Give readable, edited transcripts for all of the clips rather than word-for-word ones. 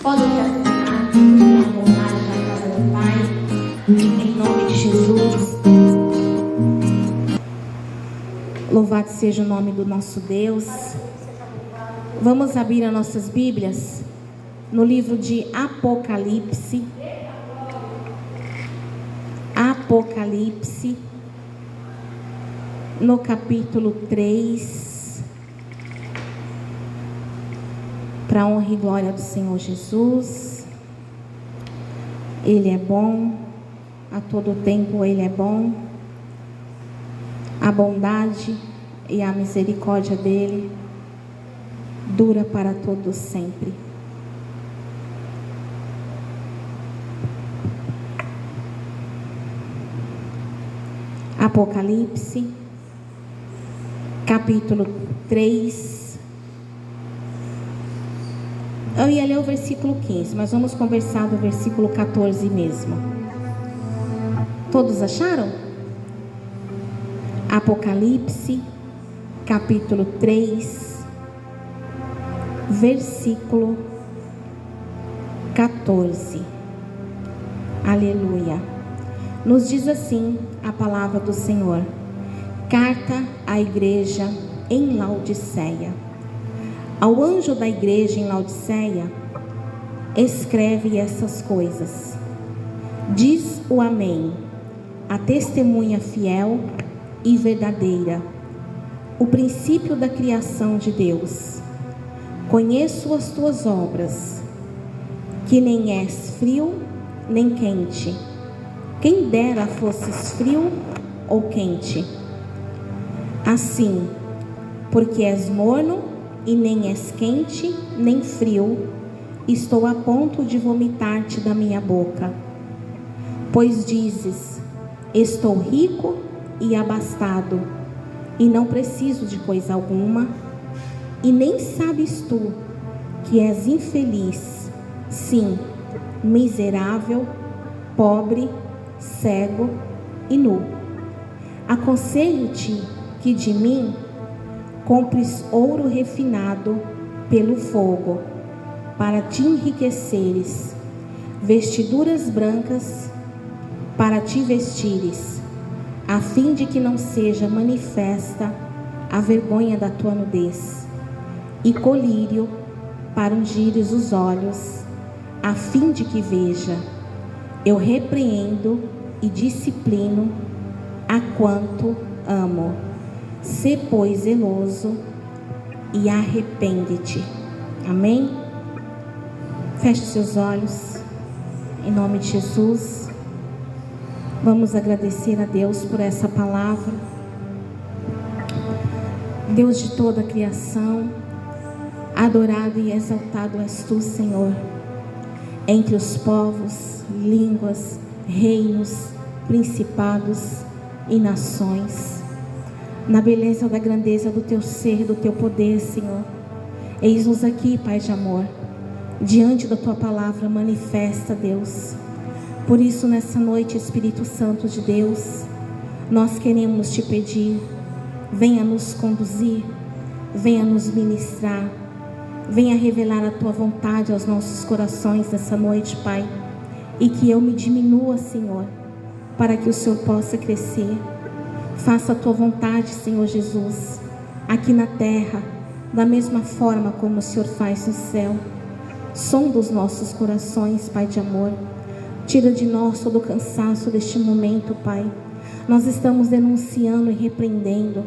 Podem se assentar, fiquem à vontade na casa do Pai, em nome de Jesus. Louvado seja o nome do nosso Deus. Vamos abrir as nossas Bíblias no livro de Apocalipse. Apocalipse, no capítulo 3. Para a honra e glória do Senhor Jesus. Ele é bom, a todo tempo Ele é bom. A bondade e a misericórdia dele dura para todos sempre. Apocalipse, capítulo 3. Eu ia ler o versículo 15, mas vamos conversar do versículo 14 mesmo. Todos acharam? Apocalipse, capítulo 3, versículo 14. Aleluia. Nos diz assim a palavra do Senhor: carta à igreja em Laodiceia. Ao anjo da igreja em Laodiceia, escreve essas coisas. Diz o Amém, a testemunha fiel e verdadeira, o princípio da criação de Deus. Conheço as tuas obras, que nem és frio nem quente. Quem dera fosses frio ou quente. Assim, porque és morno e nem és quente nem frio, estou a ponto de vomitar-te da minha boca. Pois dizes: estou rico e abastado, e não preciso de coisa alguma, e nem sabes tu que és infeliz, sim, miserável, pobre, cego e nu. Aconselho-te que de mim compres ouro refinado pelo fogo, para te enriqueceres, vestiduras brancas para te vestires, a fim de que não seja manifesta a vergonha da tua nudez, e colírio para ungires os olhos, a fim de que veja. Eu repreendo e disciplino a quanto amo. Sê, pois, zeloso e arrepende-te. Amém? Feche seus olhos, em nome de Jesus. Vamos agradecer a Deus por essa palavra. Deus de toda a criação, adorado e exaltado és tu, Senhor, entre os povos, línguas, reinos, principados e nações. Na beleza da grandeza do teu ser, do teu poder, Senhor. Eis-nos aqui, Pai de amor, diante da tua palavra manifesta, Deus. Por isso, nessa noite, Espírito Santo de Deus, nós queremos te pedir: venha nos conduzir, venha nos ministrar, venha revelar a tua vontade aos nossos corações nessa noite, Pai. E que eu me diminua, Senhor, para que o Senhor possa crescer. Faça a tua vontade, Senhor Jesus, aqui na terra, da mesma forma como o Senhor faz no céu. Sonda os nossos corações, Pai de amor. Tira de nós todo o cansaço deste momento, Pai. Nós estamos denunciando e repreendendo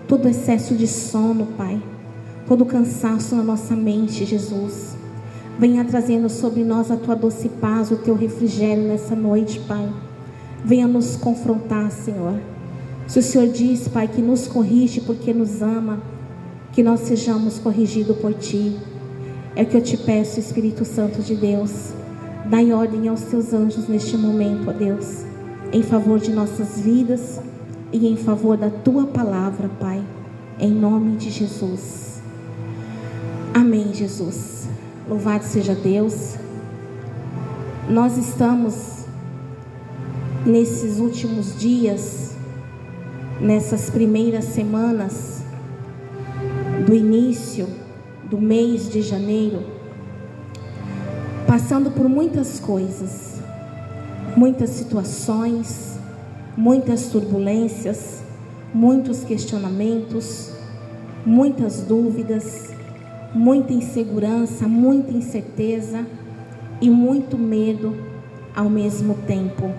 todo excesso de sono, Pai. Todo o cansaço na nossa mente, Jesus. Venha trazendo sobre nós a tua doce paz, o teu refrigério nessa noite, Pai. Venha nos confrontar, Senhor. Se o Senhor diz, Pai, que nos corrige porque nos ama, que nós sejamos corrigidos por Ti. É o que eu te peço, Espírito Santo de Deus. Dai ordem aos teus anjos neste momento, ó Deus, em favor de nossas vidas e em favor da Tua palavra, Pai, em nome de Jesus. Amém, Jesus. Louvado seja Deus. Nós estamos nesses últimos dias, nessas primeiras semanas do início do mês de janeiro, passando por muitas coisas, muitas situações, muitas turbulências, muitos questionamentos, muitas dúvidas, muita insegurança, muita incerteza e muito medo ao mesmo tempo.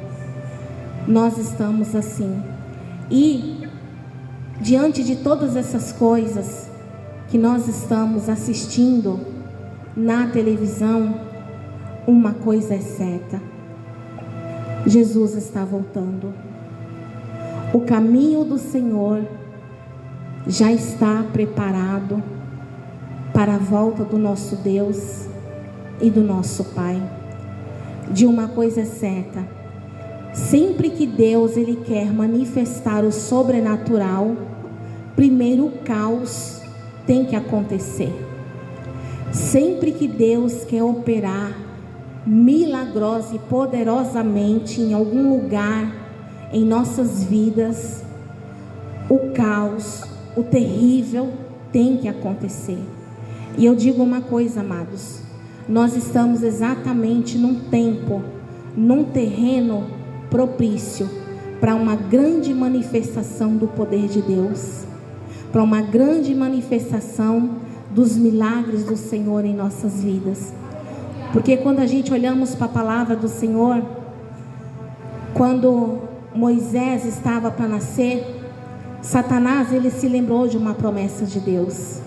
Nós estamos assim. E diante de todas essas coisas que nós estamos assistindo na televisão, uma coisa é certa: Jesus está voltando. O caminho do Senhor já está preparado para a volta do nosso Deus e do nosso Pai. De uma coisa é certa: sempre que Deus ele quer manifestar o sobrenatural, primeiro o caos tem que acontecer. Sempre que Deus quer operar milagrosa e poderosamente em algum lugar em nossas vidas, o caos, o terrível tem que acontecer. E eu digo uma coisa, amados: nós estamos exatamente num tempo, num terreno propício para uma grande manifestação do poder de Deus, para uma grande manifestação dos milagres do Senhor em nossas vidas. Porque quando a gente olhamos para a palavra do Senhor, quando Moisés estava para nascer, Satanás ele se lembrou de uma promessa de Deus,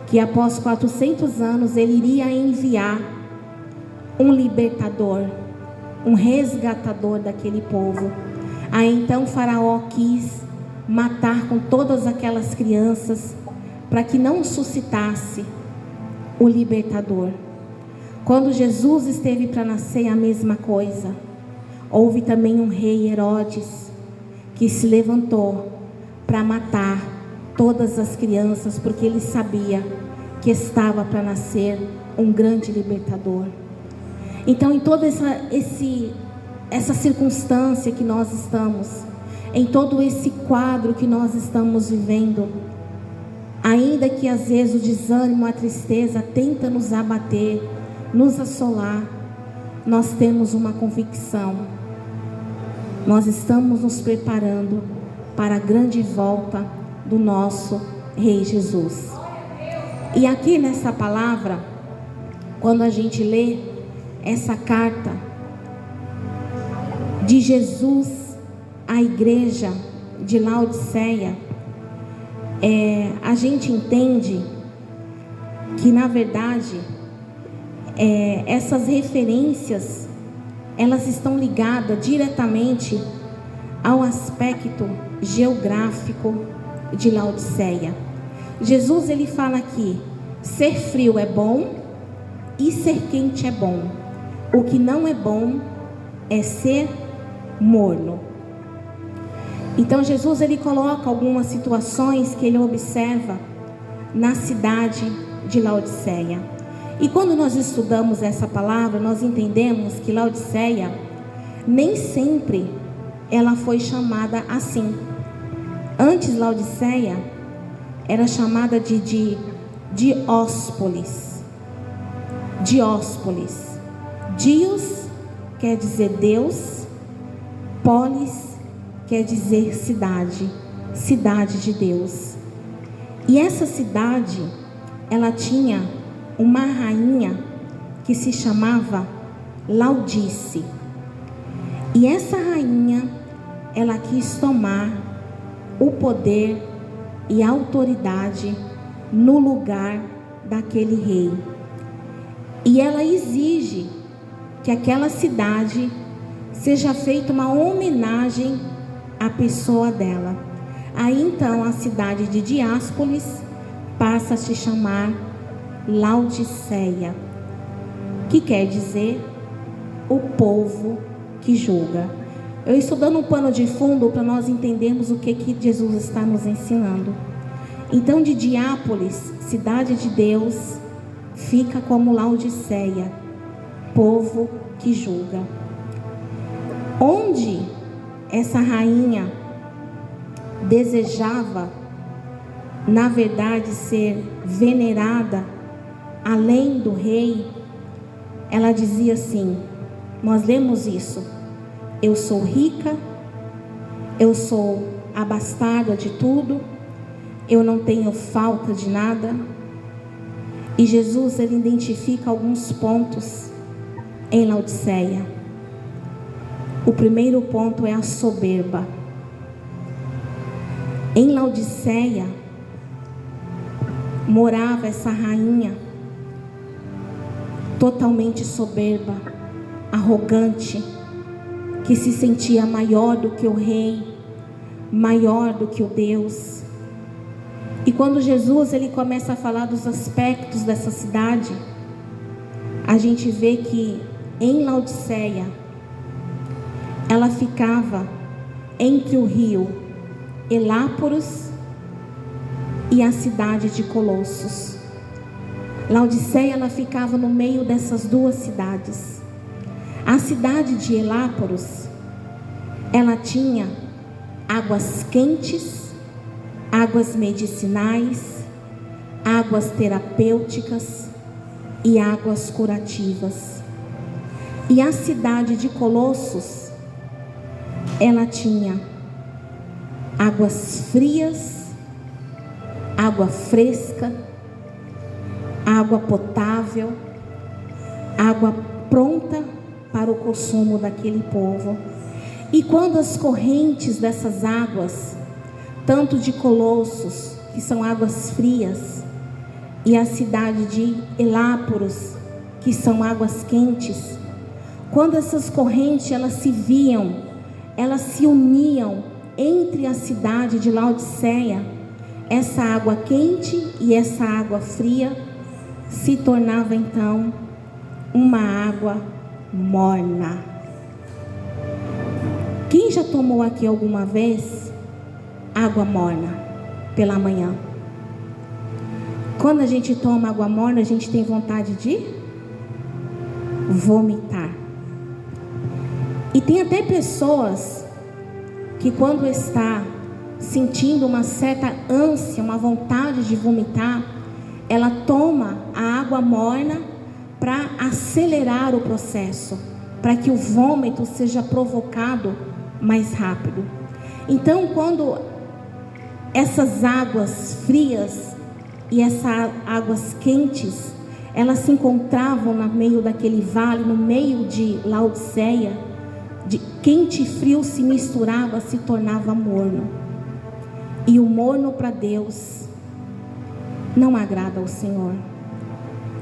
que após 400 anos ele iria enviar um libertador, um resgatador daquele povo. Aí então Faraó quis matar com todas aquelas crianças para que não suscitasse o libertador. Quando Jesus esteve para nascer, a mesma coisa. Houve também um rei Herodes que se levantou para matar todas as crianças, porque ele sabia que estava para nascer um grande libertador. Então, em toda essa circunstância que nós estamos, em todo esse quadro que nós estamos vivendo, ainda que às vezes o desânimo, a tristeza tenta nos abater, nos assolar, nós temos uma convicção: nós estamos nos preparando para a grande volta do nosso Rei Jesus. E aqui nessa palavra, quando a gente lê essa carta de Jesus à igreja de Laodiceia, a gente entende que na verdade essas referências elas estão ligadas diretamente ao aspecto geográfico de Laodiceia. Jesus ele fala aqui: ser frio é bom e ser quente é bom. O que não é bom é ser morno. Então Jesus ele coloca algumas situações que ele observa na cidade de Laodiceia. E quando nós estudamos essa palavra, nós entendemos que Laodiceia nem sempre ela foi chamada assim. Antes Laodiceia era chamada de Dióspolis. Dióspolis. Dios quer dizer Deus, polis quer dizer cidade, cidade de Deus. E essa cidade, ela tinha uma rainha que se chamava Laodice. E essa rainha, ela quis tomar o poder e a autoridade no lugar daquele rei. E ela exige que aquela cidade seja feita uma homenagem à pessoa dela. Aí então a cidade de Dióspolis passa a se chamar Laodiceia, que quer dizer o povo que julga. Eu estou dando um pano de fundo para nós entendermos o que Jesus está nos ensinando. Então de Diápolis, cidade de Deus, fica como Laodiceia, povo que julga. Onde essa rainha desejava, na verdade, ser venerada além do rei, ela dizia assim, nós lemos isso: eu sou rica, eu sou abastada de tudo, eu não tenho falta de nada. E Jesus, ele identifica alguns pontos em Laodiceia. O primeiro ponto é a soberba. Em Laodiceia morava essa rainha totalmente soberba, arrogante, que se sentia maior do que o rei, maior do que o Deus. E quando Jesus ele começa a falar dos aspectos dessa cidade, a gente vê que em Laodiceia ela ficava entre o rio Heláporos e a cidade de Colossos. Laodiceia ela ficava no meio dessas duas cidades. A cidade de Heláporos, ela tinha águas quentes, águas medicinais, águas terapêuticas e águas curativas. E a cidade de Colossos, ela tinha águas frias, água fresca, água potável, água pronta para o consumo daquele povo. E quando as correntes dessas águas, tanto de Colossos, que são águas frias, e a cidade de Heláporos, que são águas quentes, quando essas correntes elas se viam, elas se uniam entre a cidade de Laodiceia, essa água quente e essa água fria se tornava então uma água morna. Quem já tomou aqui alguma vez água morna pela manhã? Quando a gente toma água morna, a gente tem vontade de vomitar. E tem até pessoas que quando está sentindo uma certa ânsia, uma vontade de vomitar, ela toma a água morna para acelerar o processo, para que o vômito seja provocado mais rápido. Então, quando essas águas frias e essas águas quentes, elas se encontravam no meio daquele vale, no meio de Laodiceia, de quente e frio se misturava, se tornava morno. E o morno para Deus não agrada ao Senhor.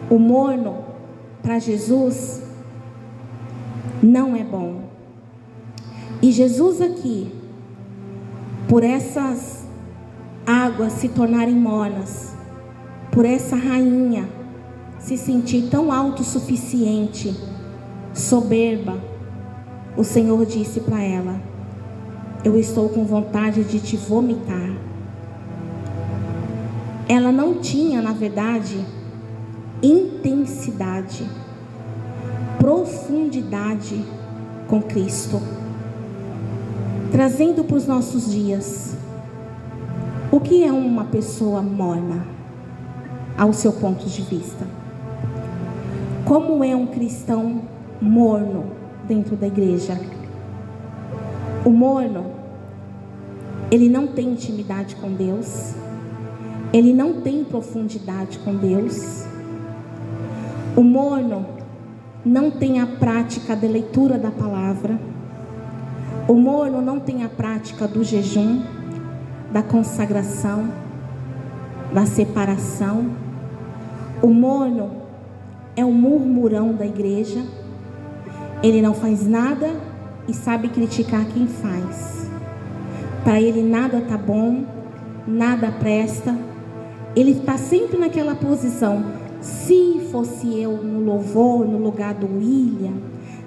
O morno para Jesus não é bom. E Jesus aqui, por essas águas se tornarem mornas, por essa rainha se sentir tão autossuficiente, soberba, o Senhor disse para ela: eu estou com vontade de te vomitar. Ela não tinha, na verdade, intensidade, profundidade com Cristo. Trazendo para os nossos dias, o que é uma pessoa morna, ao seu ponto de vista? Como é um cristão morno dentro da igreja? O morno, ele não tem intimidade com Deus, ele não tem profundidade com Deus. O morno não tem a prática da leitura da palavra. O morno não tem a prática do jejum, da consagração, da separação. O morno é o murmurão da igreja. Ele não faz nada e sabe criticar quem faz. Para ele nada está bom, nada presta. Ele está sempre naquela posição: se fosse eu no louvor, no lugar do William,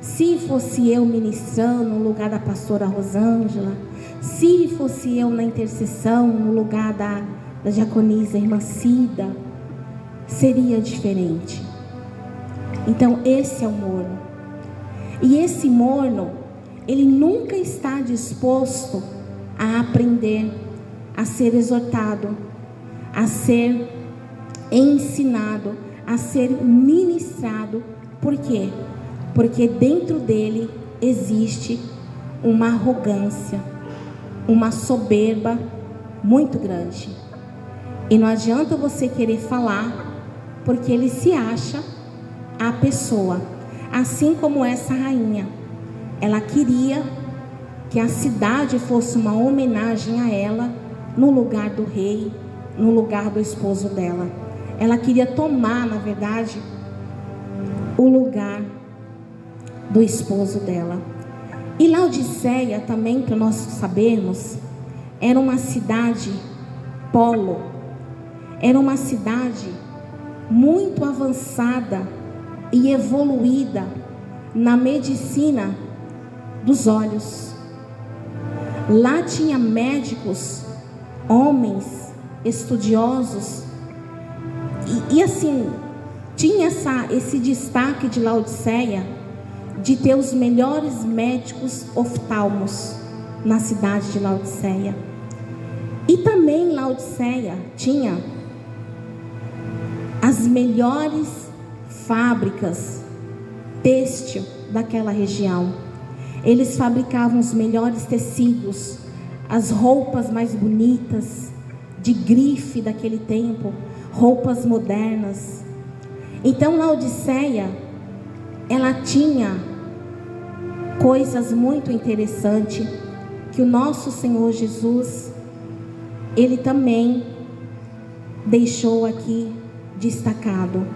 se fosse eu ministrando no lugar da pastora Rosângela, se fosse eu na intercessão no lugar da diaconisa irmã Cida, seria diferente. Então esse é o morno. E esse morno, ele nunca está disposto a aprender, a ser exortado, a ser ensinado, a ser ministrado Por quê? Porque dentro dele existe uma arrogância, uma soberba muito grande. E não adianta você querer falar, porque ele se acha a pessoa. Assim como essa rainha, ela queria que a cidade fosse uma homenagem a ela, no lugar do rei, no lugar do esposo dela. Ela queria tomar, na verdade, o lugar do esposo dela. E Laodiceia também, para nós sabermos, era uma cidade polo, era uma cidade muito avançada e evoluída na medicina dos olhos. Lá tinha médicos, homens, estudiosos, e assim, tinha esse destaque de Laodiceia, de ter os melhores médicos oftalmos na cidade de Laodiceia. E também Laodiceia tinha as melhores fábricas têxtil daquela região. Eles fabricavam os melhores tecidos, as roupas mais bonitas, de grife daquele tempo, roupas modernas. Então Laodiceia, ela tinha coisas muito interessantes que o nosso Senhor Jesus, ele também deixou aqui destacado.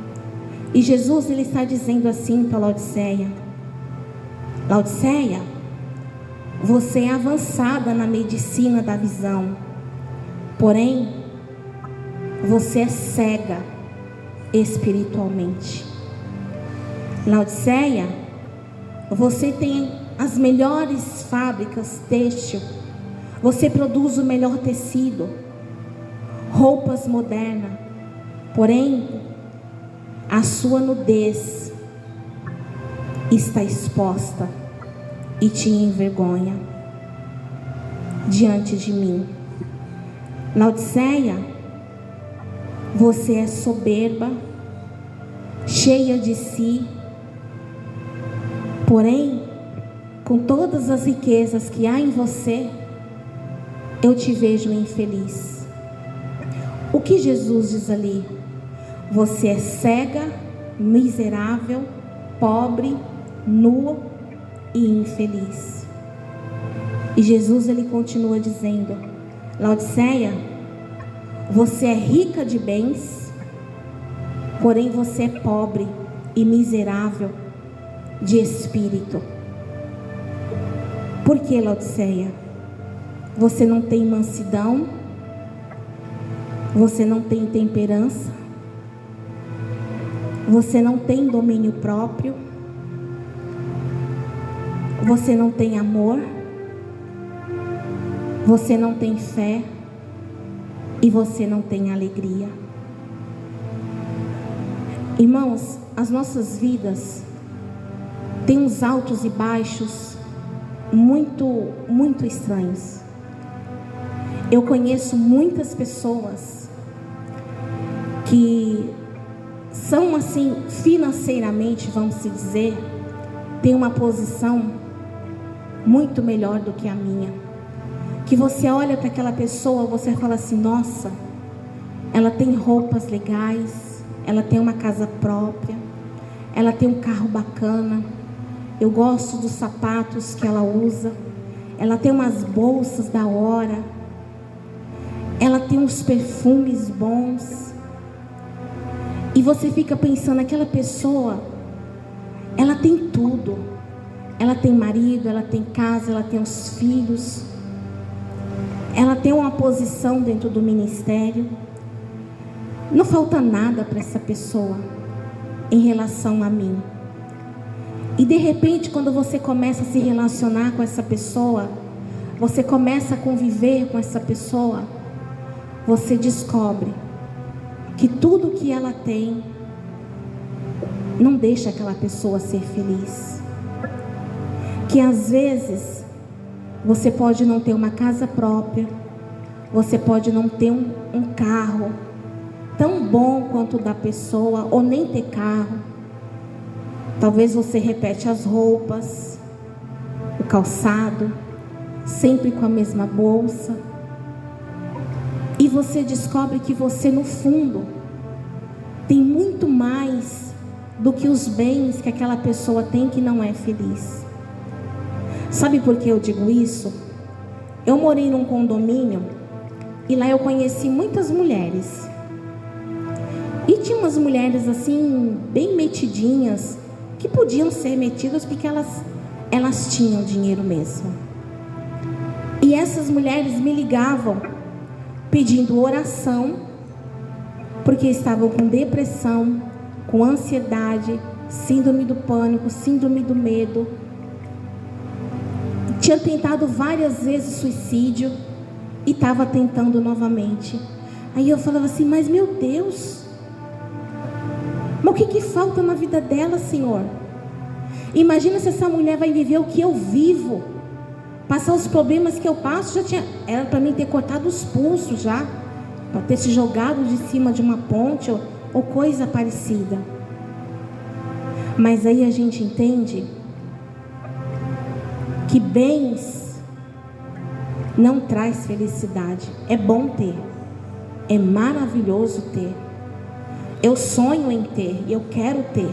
E Jesus, ele está dizendo assim para Laodiceia: Laodiceia, você é avançada na medicina da visão, porém você é cega espiritualmente. Laodiceia, você tem as melhores fábricas têxtil, você produz o melhor tecido, roupas modernas, porém a sua nudez está exposta e te envergonha diante de mim. Laodiceia, você é soberba, cheia de si, porém, com todas as riquezas que há em você, eu te vejo infeliz. O que Jesus diz ali? Você é cega, miserável, pobre, nua e infeliz. E Jesus, ele continua dizendo: Laodiceia, você é rica de bens, porém você é pobre e miserável de espírito. Por que, Laodiceia? Você não tem mansidão, você não tem temperança, você não tem domínio próprio, você não tem amor, você não tem fé e você não tem alegria. Irmãos, as nossas vidas têm uns altos e baixos muito estranhos. Eu conheço muitas pessoas que são assim, financeiramente, vamos se dizer, têm uma posição muito melhor do que a minha. Que você olha para aquela pessoa, você fala assim: nossa, ela tem roupas legais, ela tem uma casa própria, ela tem um carro bacana, eu gosto dos sapatos que ela usa, ela tem umas bolsas da hora, ela tem uns perfumes bons. E você fica pensando, aquela pessoa, ela tem tudo. Ela tem marido, ela tem casa, ela tem os filhos, ela tem uma posição dentro do ministério. Não falta nada para essa pessoa em relação a mim. E de repente, quando você começa a se relacionar com essa pessoa, você começa a conviver com essa pessoa, você descobre que tudo que ela tem não deixa aquela pessoa ser feliz. Que às vezes você pode não ter uma casa própria, você pode não ter um carro tão bom quanto o da pessoa, ou nem ter carro, Talvez você repete as roupas, o calçado, sempre com a mesma bolsa. E você descobre que você, no fundo, tem muito mais do que os bens que aquela pessoa tem que não é feliz. Sabe por que eu digo isso? Eu morei num condomínio e lá eu conheci muitas mulheres. E tinha umas mulheres assim, bem metidinhas, que podiam ser metidas porque elas tinham dinheiro mesmo. E essas mulheres me ligavam pedindo oração, porque estavam com depressão, com ansiedade, síndrome do pânico, síndrome do medo. Tinha tentado várias vezes suicídio e estava tentando novamente. Aí eu falava assim, mas meu Deus, mas o que falta na vida dela, Senhor? Imagina se essa mulher vai viver o que eu vivo, passar os problemas que eu passo. Era para mim ter cortado os pulsos já, para ter se jogado de cima de uma ponte ou coisa parecida. Mas aí a gente entende que bens não traz felicidade. É bom ter, é maravilhoso ter. Eu sonho em ter, eu quero ter,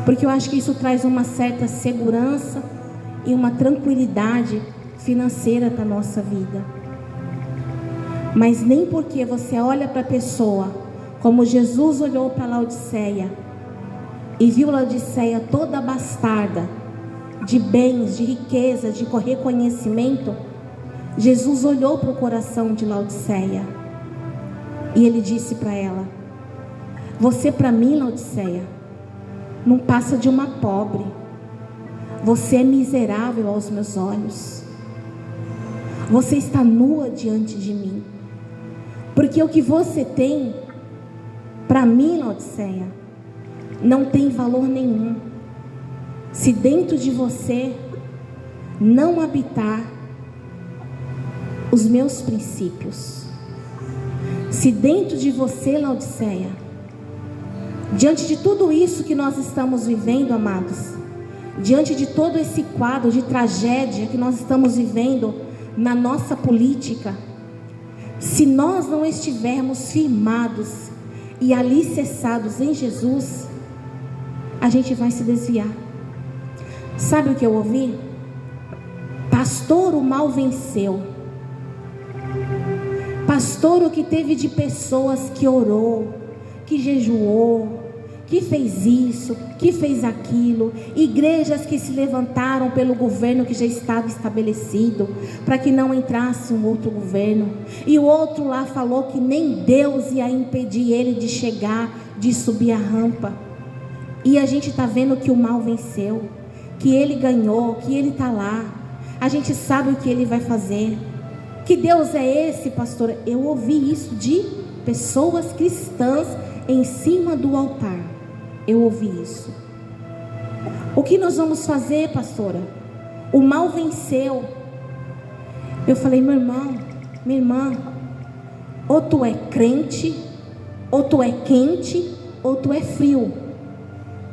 porque eu acho que isso traz uma certa segurança e uma tranquilidade financeira para a nossa vida. Mas nem porque você olha para a pessoa como Jesus olhou para Laodiceia e viu Laodiceia toda bastarda, de bens, de riqueza, de reconhecimento, Jesus olhou para o coração de Laodiceia e ele disse para ela: você para mim, Laodiceia, não passa de uma pobre. Você é miserável aos meus olhos. Você está nua diante de mim. Porque o que você tem, para mim, Laodiceia, não tem valor nenhum, se dentro de você não habitar os meus princípios. Se dentro de você, Laodiceia, diante de tudo isso que nós estamos vivendo, amados, diante de todo esse quadro de tragédia que nós estamos vivendo na nossa política, se nós não estivermos firmados e alicerçados em Jesus, a gente vai se desviar. Sabe o que eu ouvi? Pastor, o mal venceu. Pastor, o que teve de pessoas que orou, que jejuou, que fez isso, que fez aquilo, igrejas que se levantaram pelo governo que já estava estabelecido, para que não entrasse um outro governo, e o outro lá falou que nem Deus ia impedir ele de chegar, de subir a rampa. E a gente está vendo que o mal venceu, que ele ganhou, que ele está lá. A gente sabe o que ele vai fazer. Que Deus é esse, pastor? Eu ouvi isso de pessoas cristãs em cima do altar. Eu ouvi isso. O que nós vamos fazer, pastora? O mal venceu. Eu falei, meu irmão, minha irmã, ou tu é crente, ou tu é quente, ou tu é frio.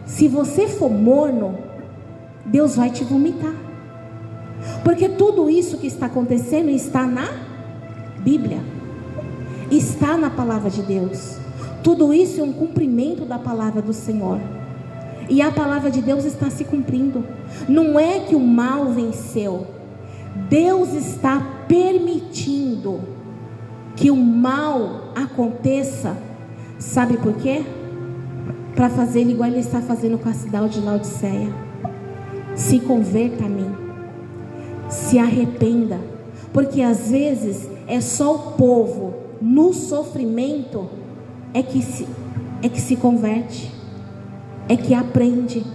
Se você for morno, Deus vai te vomitar. Porque tudo isso que está acontecendo está na Bíblia, está na palavra de Deus. Tudo isso é um cumprimento da palavra do Senhor, e a palavra de Deus está se cumprindo. Não é que o mal venceu, Deus está permitindo que o mal aconteça. Sabe por quê? Para fazer igual ele está fazendo com a cidade de Laodiceia. Se converta a mim, se arrependa, porque às vezes é só o povo no sofrimento é que se converte, é que aprende,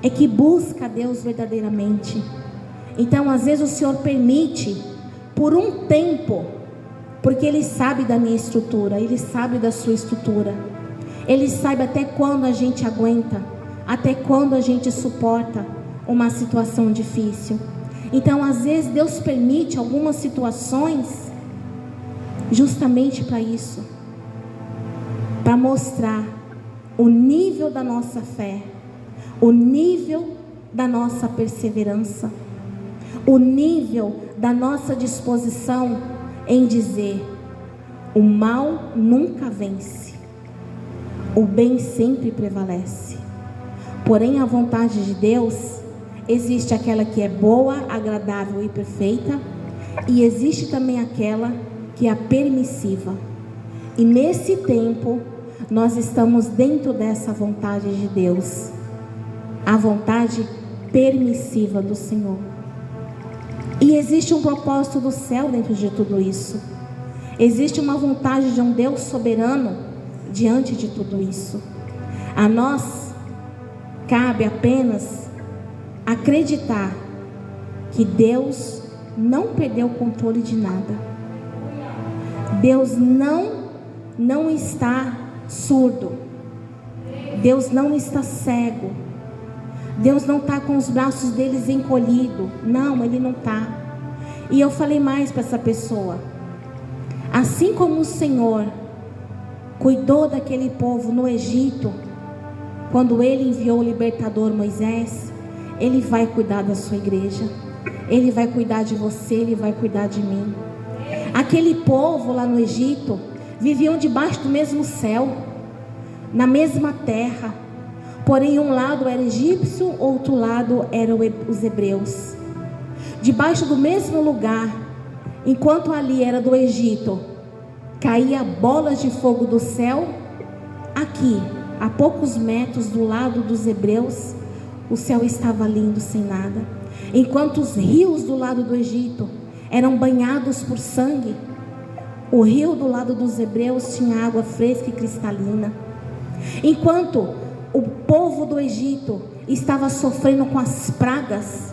é que busca a Deus verdadeiramente. Então às vezes o Senhor permite por um tempo, porque Ele sabe da minha estrutura, Ele sabe da sua estrutura, Ele sabe até quando a gente aguenta, até quando a gente suporta uma situação difícil. Então às vezes Deus permite algumas situações justamente para isso, para mostrar o nível da nossa fé, o nível da nossa perseverança, o nível da nossa disposição em dizer: o mal nunca vence, o bem sempre prevalece. Porém, a vontade de Deus, existe aquela que é boa, agradável e perfeita, e existe também aquela que é a permissiva. E nesse tempo, nós estamos dentro dessa vontade de Deus, a vontade permissiva do Senhor. E existe um propósito do céu dentro de tudo isso. Existe uma vontade de um Deus soberano diante de tudo isso. A nós cabe apenas acreditar que Deus não perdeu o controle de nada. Deus não está surdo. Deus não está cego. Deus não está com os braços deles encolhidos. Não, Ele não está. E eu falei mais para essa pessoa: assim como o Senhor cuidou daquele povo no Egito, quando Ele enviou o libertador Moisés, Ele vai cuidar da sua igreja. Ele vai cuidar de você, Ele vai cuidar de mim. Aquele povo lá no Egito viviam debaixo do mesmo céu, na mesma terra. Porém, um lado era egípcio, outro lado eram os hebreus. Debaixo do mesmo lugar, enquanto ali era do Egito, caía bolas de fogo do céu. Aqui, a poucos metros do lado dos hebreus, o céu estava lindo, sem nada. Enquanto os rios do lado do Egito eram banhados por sangue, o rio do lado dos hebreus tinha água fresca e cristalina. Enquanto o povo do Egito estava sofrendo com as pragas,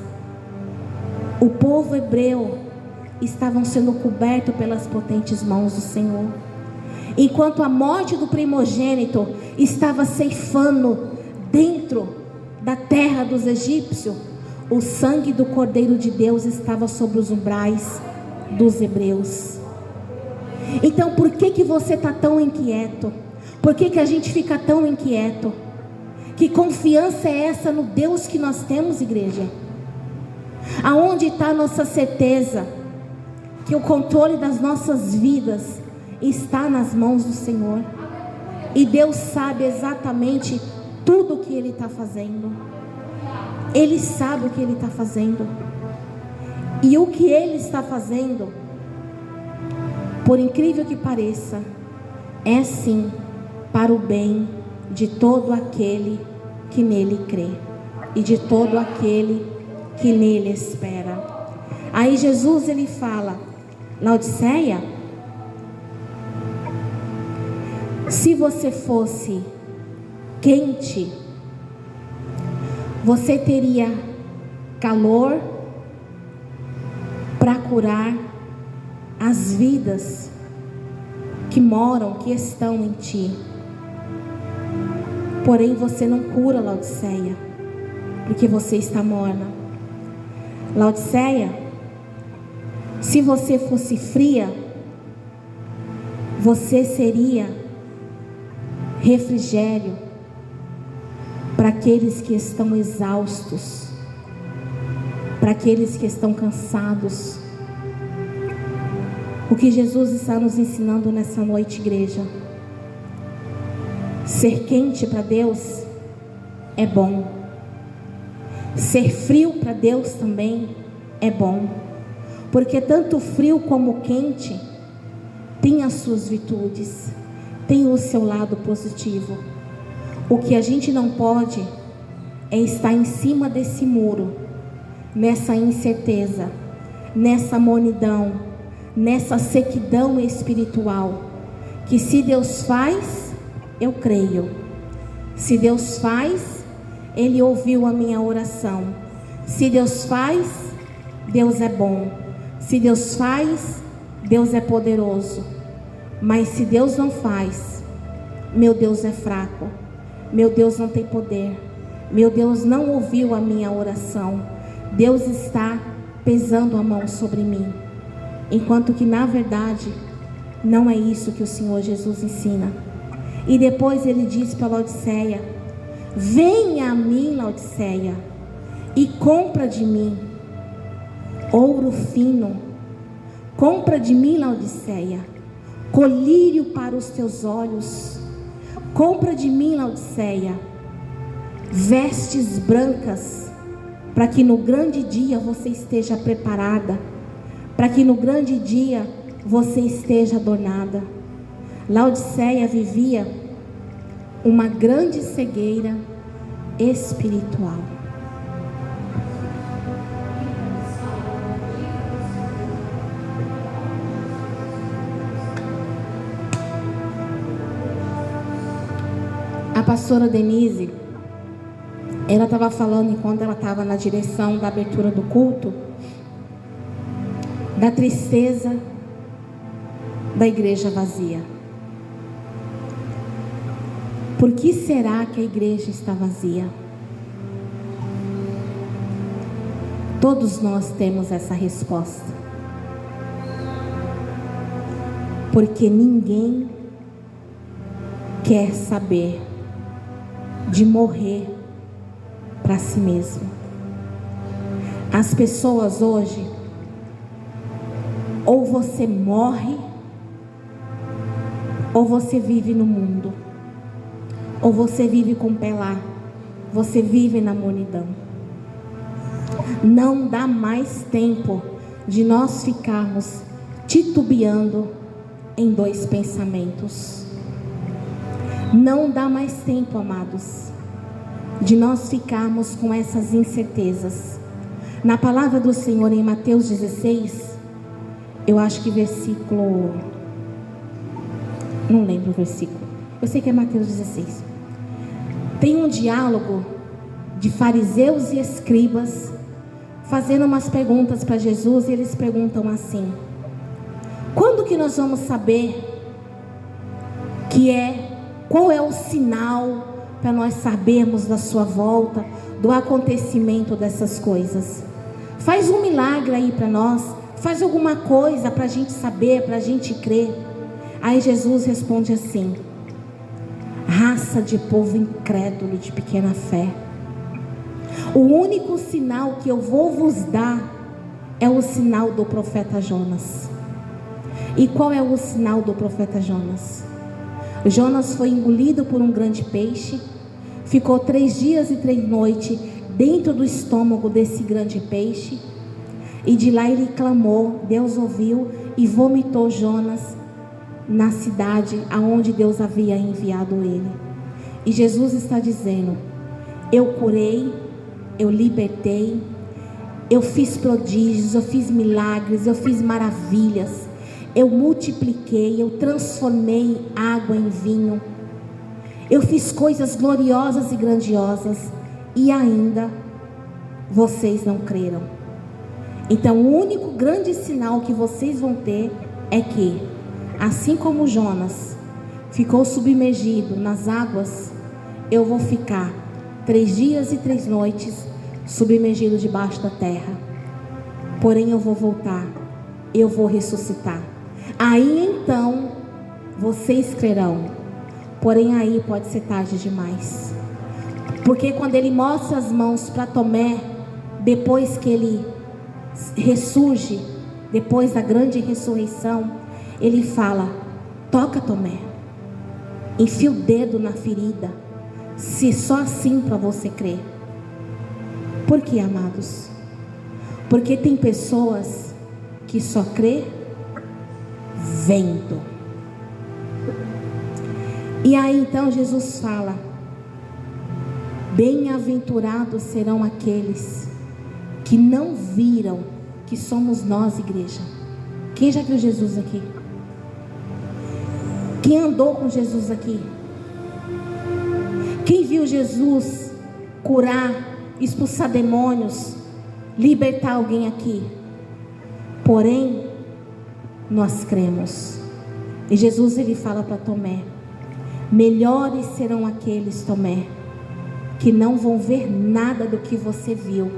o povo hebreu estavam sendo cobertos pelas potentes mãos do Senhor. Enquanto a morte do primogênito estava ceifando dentro da terra dos egípcios, o sangue do Cordeiro de Deus estava sobre os umbrais dos hebreus. Então, por que você está tão inquieto? Por que a gente fica tão inquieto? Que confiança é essa no Deus que nós temos, igreja? Aonde está a nossa certeza que o controle das nossas vidas está nas mãos do Senhor? E Deus sabe exatamente tudo o que Ele está fazendo. Ele sabe o que Ele está fazendo. E o que Ele está fazendo, por incrível que pareça, é sim para o bem de todo aquele que nele crê e de todo aquele que nele espera. Aí Jesus, Ele fala: Laodiceia, se você fosse quente, você teria calor para curar as vidas que moram, que estão em ti. Porém, você não cura, Laodiceia, porque você está morna. Laodiceia, se você fosse fria, você seria refrigério para aqueles que estão exaustos, para aqueles que estão cansados. O que Jesus está nos ensinando nessa noite, igreja: ser quente para Deus é bom. Ser frio para Deus também é bom. Porque tanto frio como quente tem as suas virtudes, tem o seu lado positivo. O que a gente não pode é estar em cima desse muro, nessa incerteza, nessa mornidão, nessa sequidão espiritual. Que se Deus faz, eu creio. Se Deus faz, Ele ouviu a minha oração. Se Deus faz, Deus é bom. Se Deus faz, Deus é poderoso. Mas se Deus não faz, meu Deus é fraco. Meu Deus não tem poder. Meu Deus não ouviu a minha oração. Deus está pesando a mão sobre mim. Enquanto que na verdade não é isso que o Senhor Jesus ensina. E depois ele diz para Laodiceia: venha a mim, Laodiceia, e compra de mim ouro fino. Compra de mim, Laodiceia, colírio para os teus olhos. Compra de mim, Laodiceia, vestes brancas, para que no grande dia você esteja preparada, para que no grande dia você esteja adornada. Laodiceia vivia uma grande cegueira espiritual. A pastora Denise, ela estava falando, enquanto ela estava na direção da abertura do culto, da tristeza da igreja vazia. Por que será que a igreja está vazia? Todos nós temos essa resposta. Porque ninguém quer saber de morrer para si mesmo. As pessoas hoje, ou você morre, ou você vive no mundo, ou você vive com o pé lá, você vive na mornidão. Não dá mais tempo de nós ficarmos titubeando em dois pensamentos. Não dá mais tempo, amados, de nós ficarmos com essas incertezas. Na palavra do Senhor em Mateus 16, eu acho que versículo, não lembro o versículo, eu sei que é Mateus 16. Tem um diálogo de fariseus e escribas fazendo umas perguntas para Jesus, e eles perguntam assim: quando que nós vamos saber qual é o sinal para nós sabermos da sua volta, do acontecimento dessas coisas? Faz um milagre aí para nós, faz alguma coisa para a gente saber, para a gente crer. Aí Jesus responde assim: raça de povo incrédulo, de pequena fé, o único sinal que eu vou vos dar é o sinal do profeta Jonas. E qual é o sinal do profeta Jonas? Jonas foi engolido por um grande peixe, ficou 3 dias e 3 noites dentro do estômago desse grande peixe, e de lá ele clamou, Deus ouviu e vomitou Jonas na cidade aonde Deus havia enviado ele. E Jesus está dizendo: eu curei, eu libertei, eu fiz prodígios, eu fiz milagres, eu fiz maravilhas, eu multipliquei, eu transformei água em vinho, eu fiz coisas gloriosas e grandiosas, e ainda vocês não creram. Então o único grande sinal que vocês vão ter é que, assim como Jonas ficou submergido nas águas, eu vou ficar 3 dias e 3 noites submergido debaixo da terra. Porém eu vou voltar, eu vou ressuscitar. Aí então vocês crerão. Porém aí pode ser tarde demais. Porque quando ele mostra as mãos para Tomé, depois que ele ressurge, depois da grande ressurreição, ele fala: toca, Tomé, enfia o dedo na ferida, se só assim para você crer. Por que, amados? Porque tem pessoas que só crê vendo. E aí então Jesus fala: bem-aventurados serão aqueles que não viram, que somos nós, igreja. Quem já viu Jesus aqui? Quem andou com Jesus aqui? Quem viu Jesus curar, expulsar demônios, libertar alguém aqui? Porém, nós cremos. E Jesus, ele fala para Tomé: melhores serão aqueles, Tomé, que não vão ver nada do que você viu,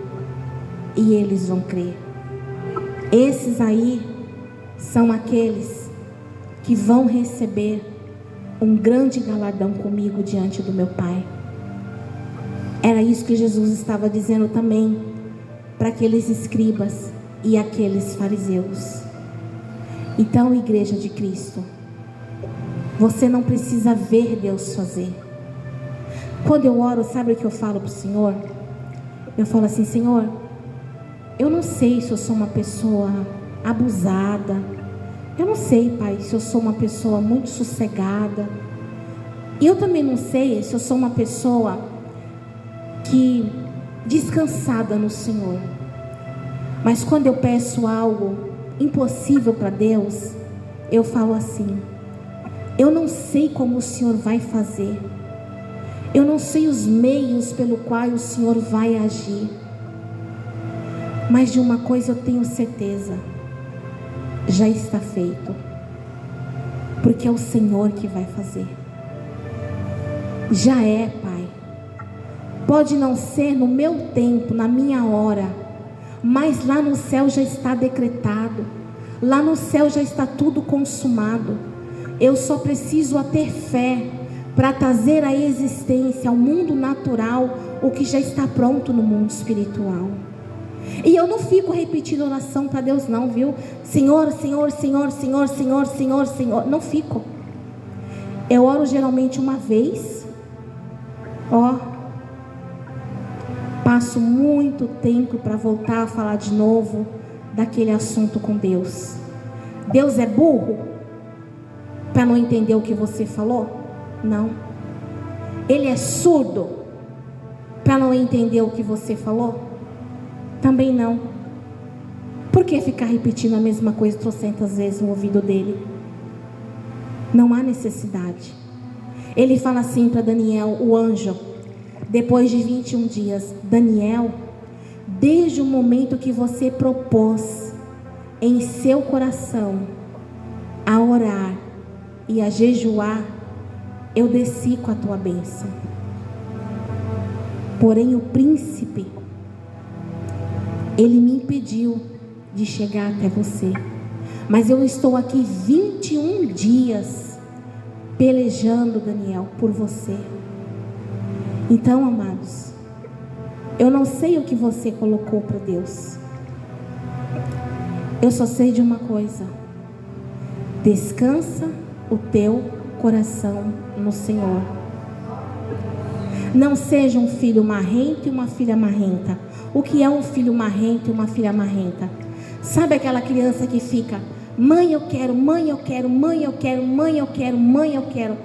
e eles vão crer. Esses aí são aqueles que vão receber um grande galardão comigo diante do meu Pai. Era isso que Jesus estava dizendo também para aqueles escribas e aqueles fariseus. Então, igreja de Cristo, você não precisa ver Deus fazer. Quando eu oro, sabe o que eu falo para o Senhor? Eu falo assim: Senhor, eu não sei se eu sou uma pessoa abusada. Eu não sei, Pai, se eu sou uma pessoa muito sossegada. E eu também não sei se eu sou uma pessoa que descansada no Senhor. Mas quando eu peço algo impossível para Deus, eu falo assim: eu não sei como o Senhor vai fazer. Eu não sei os meios pelo qual o Senhor vai agir. Mas de uma coisa eu tenho certeza: já está feito. Porque é o Senhor que vai fazer. Já é, Pai. Pode não ser no meu tempo, na minha hora, mas lá no céu já está decretado. Lá no céu já está tudo consumado. Eu só preciso ter fé para trazer à existência, ao mundo natural, o que já está pronto no mundo espiritual. E eu não fico repetindo oração para Deus não, viu? Senhor, Senhor, Senhor, Senhor, Senhor, Senhor, Senhor. Não fico. Eu oro geralmente uma vez. Passo muito tempo para voltar a falar de novo daquele assunto com Deus. Deus é burro para não entender o que você falou? Não. Ele é surdo para não entender o que você falou? Também não. Por que ficar repetindo a mesma coisa trocentas vezes no ouvido dele? Não há necessidade. Ele fala assim para Daniel, o anjo, depois de 21 dias: Daniel, desde o momento que você propôs em seu coração a orar e a jejuar, eu desci com a tua bênção. Porém o príncipe, ele me impediu de chegar até você. Mas eu estou aqui 21 dias pelejando, Daniel, por você. Então, amados, eu não sei o que você colocou para Deus. Eu só sei de uma coisa: descansa o teu coração no Senhor. Não seja um filho marrento e uma filha marrenta. O que é um filho marrento e uma filha marrenta? Sabe aquela criança que fica: mãe eu quero, mãe eu quero, mãe eu quero, mãe eu quero, mãe eu quero.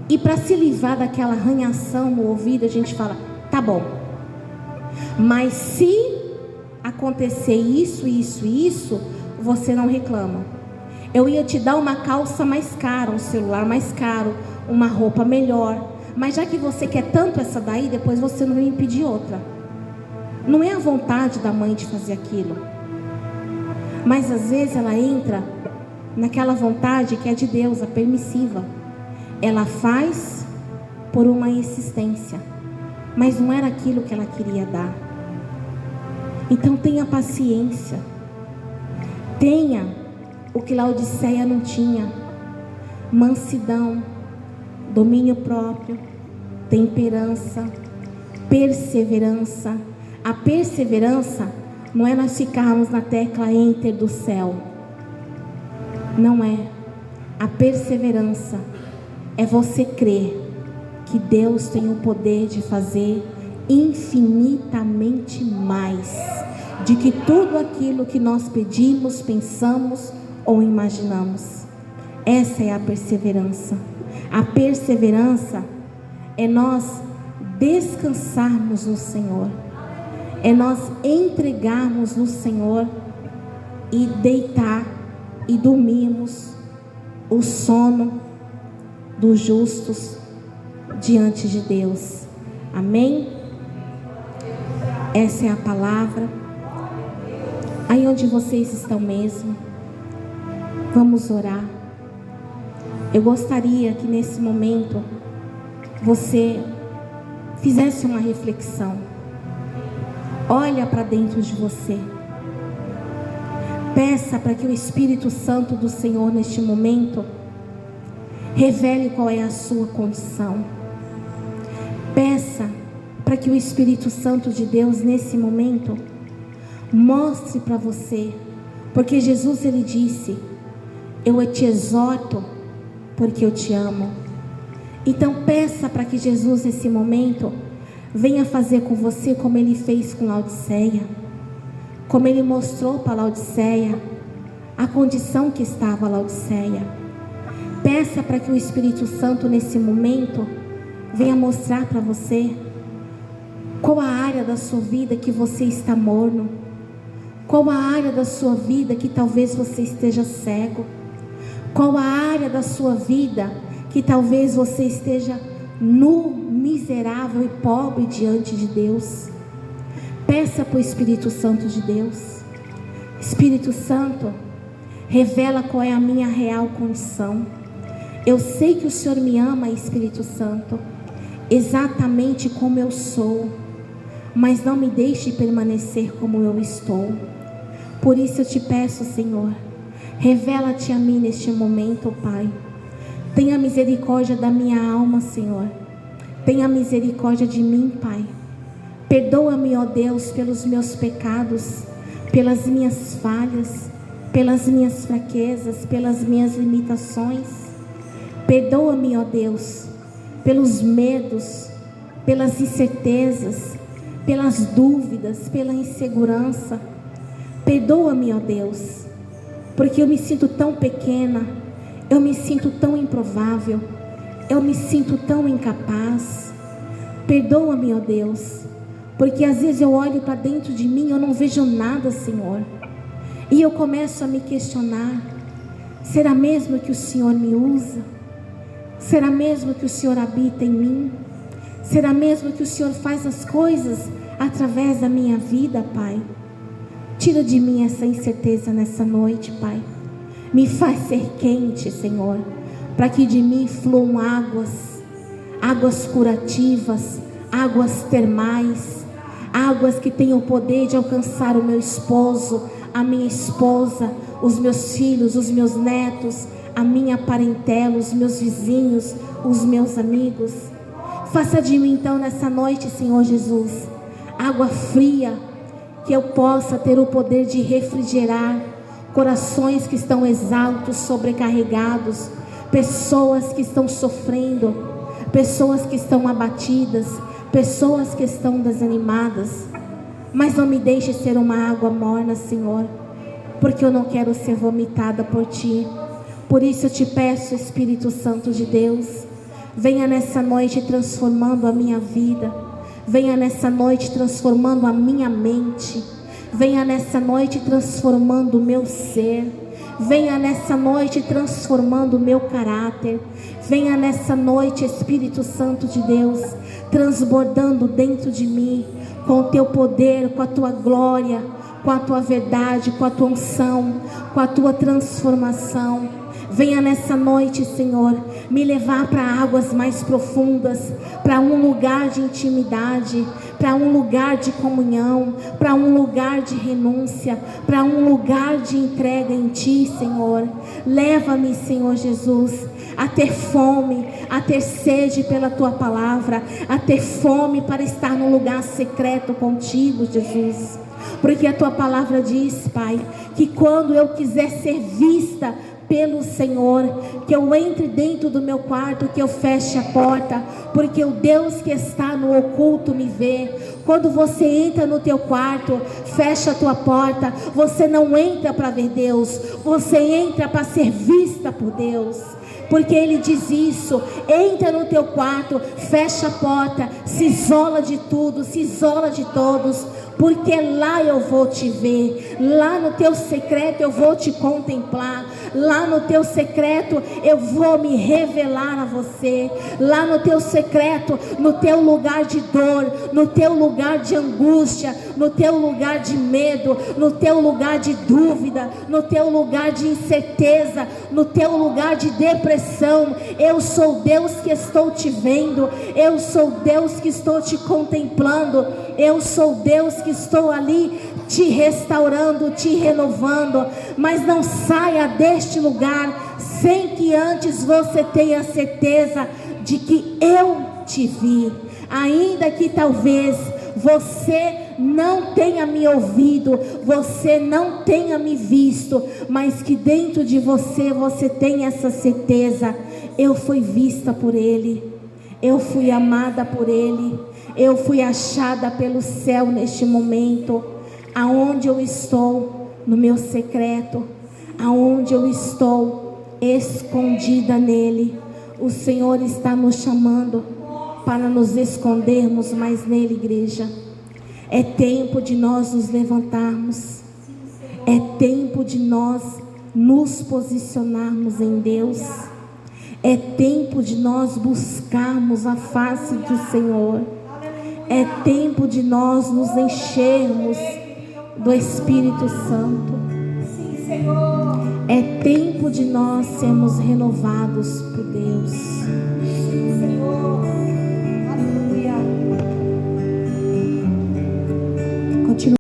E para se livrar daquela arranhação no ouvido, a gente fala: tá bom, mas se acontecer isso, isso e isso, você não reclama. Eu ia te dar uma calça mais cara, um celular mais caro, uma roupa melhor, mas já que você quer tanto essa daí, depois você não ia pedir outra. Não é a vontade da mãe de fazer aquilo, mas às vezes ela entra naquela vontade que é de Deus, a permissiva. Ela faz por uma insistência, mas não era aquilo que ela queria dar. Então tenha paciência. Tenha o que Laodiceia não tinha: mansidão, domínio próprio, temperança, perseverança. A perseverança não é nós ficarmos na tecla enter do céu. Não é. A perseverança é você crer que Deus tem o poder de fazer infinitamente mais de que tudo aquilo que nós pedimos, pensamos ou imaginamos. Essa é a perseverança. A perseverança é nós descansarmos no Senhor, é nós entregarmos no Senhor e deitar e dormirmos o sono dos justos diante de Deus. Amém? Essa é a palavra. Aí onde vocês estão mesmo, vamos orar. Eu gostaria que nesse momento você fizesse uma reflexão. Olha para dentro de você. Peça para que o Espírito Santo do Senhor neste momento Revele qual é a sua condição. Peça para que o Espírito Santo de Deus nesse momento mostre para você, porque Jesus ele disse: eu te exorto porque eu te amo. Então peça para que Jesus nesse momento venha fazer com você como ele fez com Laodiceia, como ele mostrou para Laodiceia a condição que estava Laodiceia. Peça para que o Espírito Santo nesse momento venha mostrar para você qual a área da sua vida que você está morno, qual a área da sua vida que talvez você esteja cego, qual a área da sua vida que talvez você esteja nu, miserável e pobre diante de Deus. Peça para o Espírito Santo de Deus: Espírito Santo, revela qual é a minha real condição. Eu sei que o Senhor me ama, Espírito Santo, exatamente como eu sou, mas não me deixe permanecer como eu estou. Por isso eu te peço, Senhor, revela-te a mim neste momento, Pai. Tenha misericórdia da minha alma, Senhor. Tenha misericórdia de mim, Pai. Perdoa-me, ó Deus, pelos meus pecados, pelas minhas falhas, pelas minhas fraquezas, pelas minhas limitações. Perdoa-me, ó Deus, pelos medos, pelas incertezas, pelas dúvidas, pela insegurança. Perdoa-me, ó Deus, porque eu me sinto tão pequena, eu me sinto tão improvável, eu me sinto tão incapaz. Perdoa-me, ó Deus, porque às vezes eu olho para dentro de mim e eu não vejo nada, Senhor, e eu começo a me questionar: será mesmo que o Senhor me usa? Será mesmo que o Senhor habita em mim? Será mesmo que o Senhor faz as coisas através da minha vida, Pai? Tira de mim essa incerteza nessa noite, Pai. Me faz ser quente, Senhor, para que de mim fluam águas curativas, águas termais, águas que tenham o poder de alcançar o meu esposo, a minha esposa, os meus filhos, os meus netos, a minha parentela, os meus vizinhos, os meus amigos. Faça de mim então nessa noite, Senhor Jesus, água fria, que eu possa ter o poder de refrigerar corações que estão exaustos, sobrecarregados, pessoas que estão sofrendo, pessoas que estão abatidas, pessoas que estão desanimadas. Mas não me deixe ser uma água morna, Senhor, porque eu não quero ser vomitada por Ti. Por isso eu te peço, Espírito Santo de Deus, venha nessa noite transformando a minha vida, venha nessa noite transformando a minha mente, venha nessa noite transformando o meu ser, venha nessa noite transformando o meu caráter, venha nessa noite, Espírito Santo de Deus, transbordando dentro de mim, com o Teu poder, com a Tua glória, com a Tua verdade, com a Tua unção, com a Tua transformação. Venha nessa noite, Senhor, me levar para águas mais profundas, para um lugar de intimidade, para um lugar de comunhão, para um lugar de renúncia, para um lugar de entrega em Ti, Senhor. Leva-me, Senhor Jesus, a ter fome, a ter sede pela Tua palavra, a ter fome para estar num lugar secreto contigo, Jesus. Porque a Tua palavra diz, Pai, que quando eu quiser ser vista pelo Senhor, que eu entre dentro do meu quarto, que eu feche a porta, porque o Deus que está no oculto me vê. Quando você entra no teu quarto, fecha a tua porta, você não entra para ver Deus, você entra para ser vista por Deus. Porque Ele diz isso: entra no teu quarto, fecha a porta, se isola de tudo, se isola de todos, porque lá eu vou te ver, lá no teu secreto eu vou te contemplar, lá no teu secreto eu vou me revelar a você, lá no teu secreto, no teu lugar de dor, no teu lugar de angústia, no teu lugar de medo, no teu lugar de dúvida, no teu lugar de incerteza, no teu lugar de depressão. Eu sou Deus que estou te vendo, eu sou Deus que estou te contemplando, eu sou Deus que estou ali te restaurando, te renovando. Mas não saia deste lugar sem que antes você tenha certeza de que eu te vi. Ainda que talvez você não tenha me ouvido, você não tenha me visto, mas que dentro de você, você tem essa certeza: eu fui vista por Ele, eu fui amada por Ele, eu fui achada pelo céu neste momento. Aonde eu estou, no meu secreto, aonde eu estou, escondida nele, o Senhor está nos chamando para nos escondermos mais nele, igreja. É tempo de nós nos levantarmos, é tempo de nós nos posicionarmos em Deus, é tempo de nós buscarmos a face do Senhor, é tempo de nós nos enchermos do Espírito Santo, é tempo de nós sermos renovados por Deus.